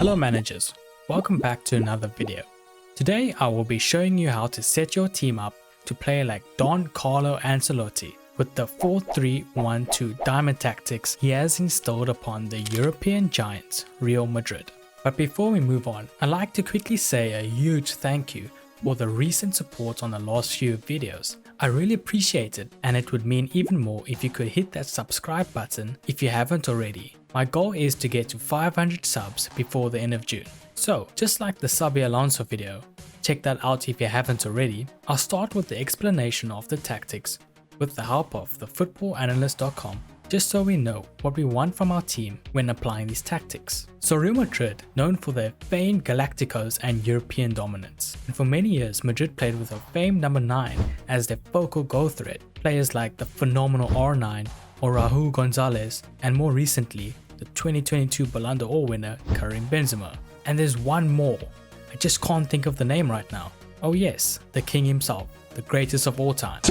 Hello managers, welcome back to another video. Today I will be showing you how to set your team up to play like Don Carlo Ancelotti with the 4-3-1-2 diamond tactics he has installed upon the European giants Real Madrid. But before we move on, I'd like to quickly say a huge thank you for the recent support on the last few videos. I really appreciate it, and it would mean even more if you could hit that subscribe button if you haven't already. My goal is to get to 500 subs before the end of June. So just like the Xabi Alonso video, check that out if you haven't already. I'll start with the explanation of the tactics with the help of the footballanalyst.com, just so we know what we want from our team when applying these tactics. So Real Madrid, known for their famed Galacticos and European dominance, and for many years Madrid played with a famed number 9 as their focal goal threat. Players like the phenomenal R9 or Raúl González, and more recently the 2022 Ballon d'Or winner Karim Benzema. And there's one more, I just can't think of the name right now. Oh yes, the king himself, the greatest of all time.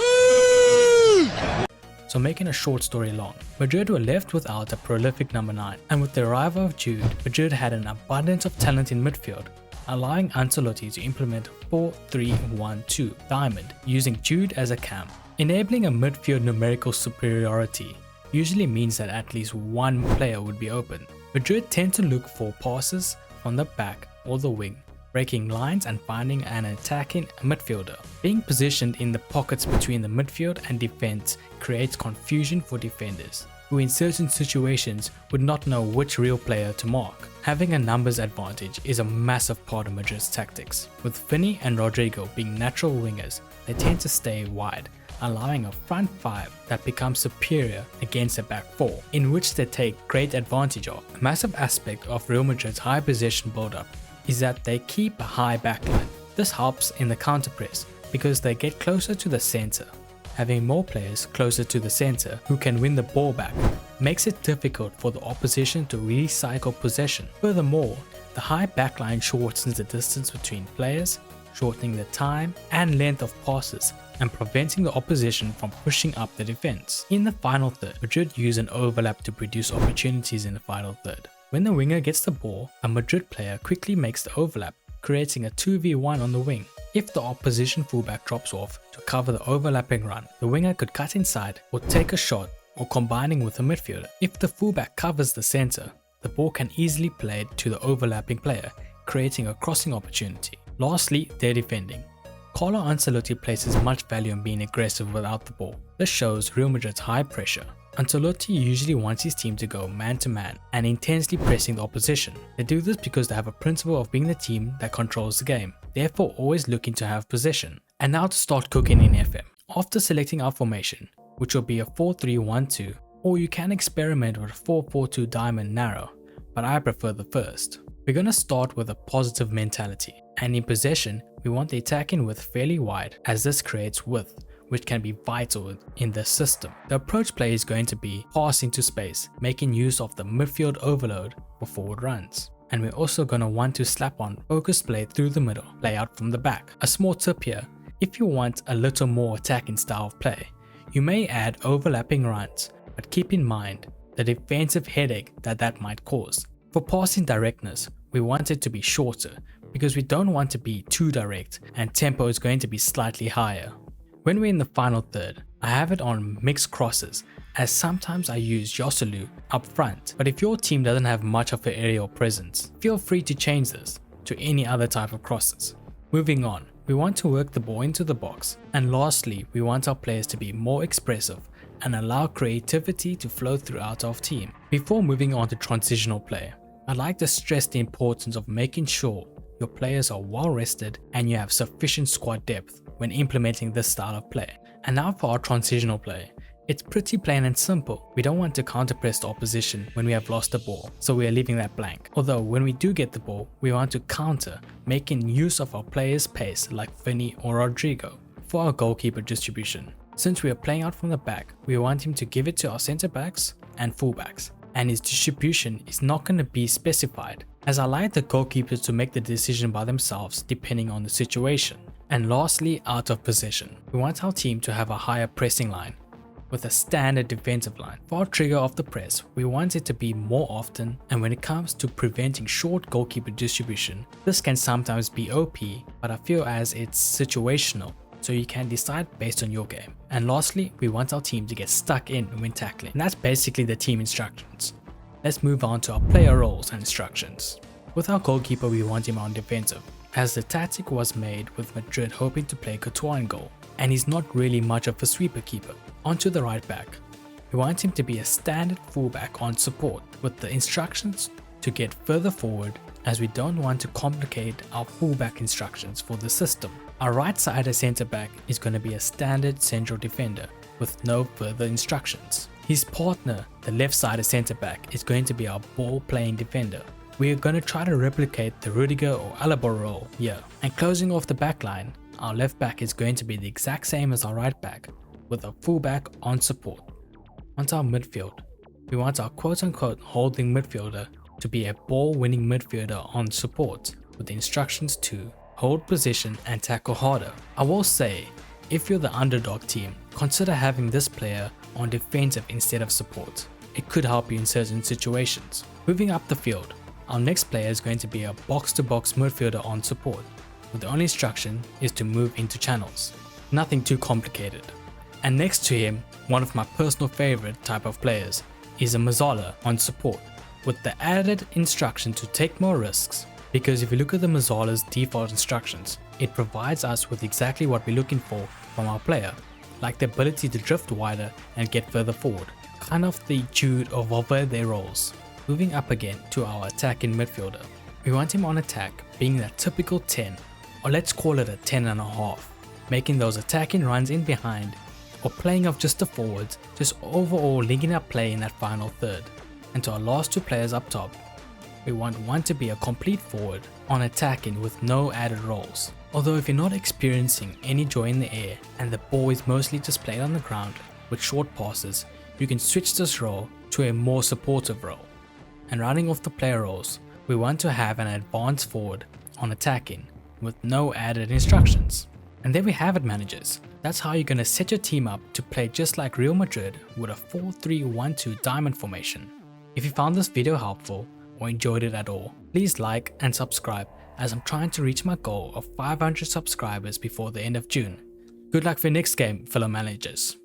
So making a short story long, Madrid were left without a prolific number 9, and with the arrival of Jude, Madrid had an abundance of talent in midfield, allowing Ancelotti to implement a 4-3-1-2 diamond using Jude as a cam. Enabling a midfield numerical superiority usually means that at least one player would be open. Madrid tend to look for passes from the back or the wing, breaking lines and finding an attacking midfielder. Being positioned in the pockets between the midfield and defense creates confusion for defenders, who in certain situations would not know which real player to mark. Having a numbers advantage is a massive part of Madrid's tactics. With Vinny and Rodrigo being natural wingers, they tend to stay wide, allowing a front 5 that becomes superior against a back 4, in which they take great advantage of. A massive aspect of Real Madrid's high possession build-up is that they keep a high backline. This helps in the counter press because they get closer to the center. Having more players closer to the center who can win the ball back makes it difficult for the opposition to recycle possession. Furthermore, the high backline shortens the distance between players, shortening the time and length of passes and preventing the opposition from pushing up the defense. In the final third, Madrid use an overlap to produce opportunities in the final third. When the winger gets the ball, a Madrid player quickly makes the overlap, creating a 2v1 on the wing. If the opposition fullback drops off to cover the overlapping run, the winger could cut inside or take a shot or combining with a midfielder. If the fullback covers the center, the ball can easily play to the overlapping player, creating a crossing opportunity. Lastly, their defending. Carlo Ancelotti places much value on being aggressive without the ball. This shows Real Madrid's high pressure. Ancelotti usually wants his team to go man-to-man and intensely pressing the opposition. They do this because they have a principle of being the team that controls the game, therefore always looking to have possession. And now to start cooking in FM. After selecting our formation, which will be a 4-3-1-2, or you can experiment with a 4-4-2 diamond narrow, but I prefer the first. We're going to start with a positive mentality, and in possession, we want the attacking width fairly wide as this creates width, which can be vital in this system. The approach play is going to be pass into space, making use of the midfield overload for forward runs. And we're also going to want to slap on focus play through the middle, play out from the back. A small tip here, if you want a little more attacking style of play, you may add overlapping runs, but keep in mind the defensive headache that might cause. For passing directness, we want it to be shorter because we don't want to be too direct and tempo is going to be slightly higher. When we're in the final third, I have it on mixed crosses as sometimes I use Joselu up front, but if your team doesn't have much of an aerial presence, feel free to change this to any other type of crosses. Moving on, we want to work the ball into the box, and lastly, we want our players to be more expressive and allow creativity to flow throughout our team. Before moving on to transitional play, I'd like to stress the importance of making sure your players are well rested and you have sufficient squad depth when implementing this style of play. And now for our transitional play. It's pretty plain and simple. We don't want to counter press the opposition when we have lost the ball, so we are leaving that blank. Although when we do get the ball, we want to counter, making use of our players' pace like Vinny or Rodrigo. For our goalkeeper distribution, since we are playing out from the back, we want him to give it to our centre backs and fullbacks, and his distribution is not going to be specified, as I like the goalkeepers to make the decision by themselves depending on the situation. And lastly, out of possession. We want our team to have a higher pressing line, with a standard defensive line. For our trigger of the press, we want it to be more often, and when it comes to preventing short goalkeeper distribution, this can sometimes be OP, but I feel as it's situational, so you can decide based on your game. And lastly, we want our team to get stuck in when tackling. And that's basically the team instructions. Let's move on to our player roles and instructions. With our goalkeeper, we want him on defensive, as the tactic was made with Madrid hoping to play Courtois in goal, and he's not really much of a sweeper keeper. Onto the right back, we want him to be a standard fullback on support, with the instructions to get further forward, as we don't want to complicate our fullback instructions for the system. Our right-sided centre back is going to be a standard central defender with no further instructions. His partner, the left-sided centre back, is going to be our ball-playing defender. We are going to try to replicate the Rudiger or Alaba role here. And closing off the back line, our left back is going to be the exact same as our right back, with a fullback on support. Onto our midfield, we want our quote-unquote holding midfielder to be a ball-winning midfielder on support, with the instructions to hold position and tackle harder. I will say, if you're the underdog team, consider having this player on defensive instead of support. It could help you in certain situations. Moving up the field, our next player is going to be a box-to-box midfielder on support, with the only instruction is to move into channels. Nothing too complicated. And next to him, one of my personal favorite type of players is a Mazzola on support, with the added instruction to take more risks. Because if you look at the Mazzola's default instructions, it provides us with exactly what we're looking for from our player, like the ability to drift wider and get further forward, kind of the Jude or Valverde roles. Moving up again to our attacking midfielder, we want him on attack being that typical 10, or let's call it a 10.5, making those attacking runs in behind, or playing off just the forwards, just overall linking up play in that final third. And to our last two players up top, we want one to be a complete forward on attacking with no added roles. Although if you're not experiencing any joy in the air and the ball is mostly just played on the ground with short passes, you can switch this role to a more supportive role. And rounding off the player roles, we want to have an advanced forward on attacking with no added instructions. And there we have it, managers. That's how you're going to set your team up to play just like Real Madrid with a 4-3-1-2 diamond formation. If you found this video helpful or enjoyed it at all, please like and subscribe, as I'm trying to reach my goal of 500 subscribers before the end of June. Good luck for your next game, fellow managers.